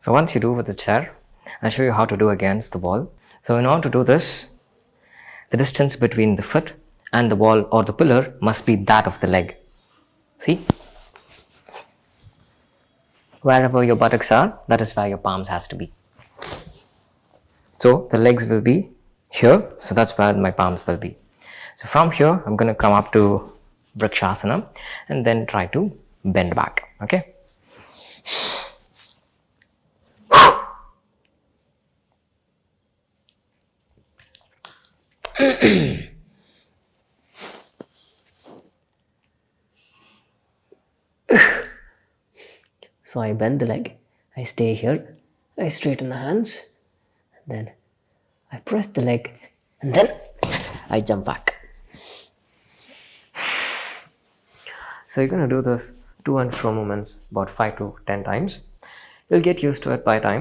So once you do with the chair, I'll show you how to do against the wall. So in order to do this, the distance between the foot and the wall or the pillar must be that of the leg. See? Wherever your buttocks are, that is where your palms has to be. So the legs will be here, so that's where my palms will be. So from here, I'm going to come up to Vrikshasana and then try to bend back. Okay? So I bend the leg, I stay here, I straighten the hands, then I press the leg and then I jump back. So you're going to do this to and fro movements about 5 to 10 times. You'll get used to it by time.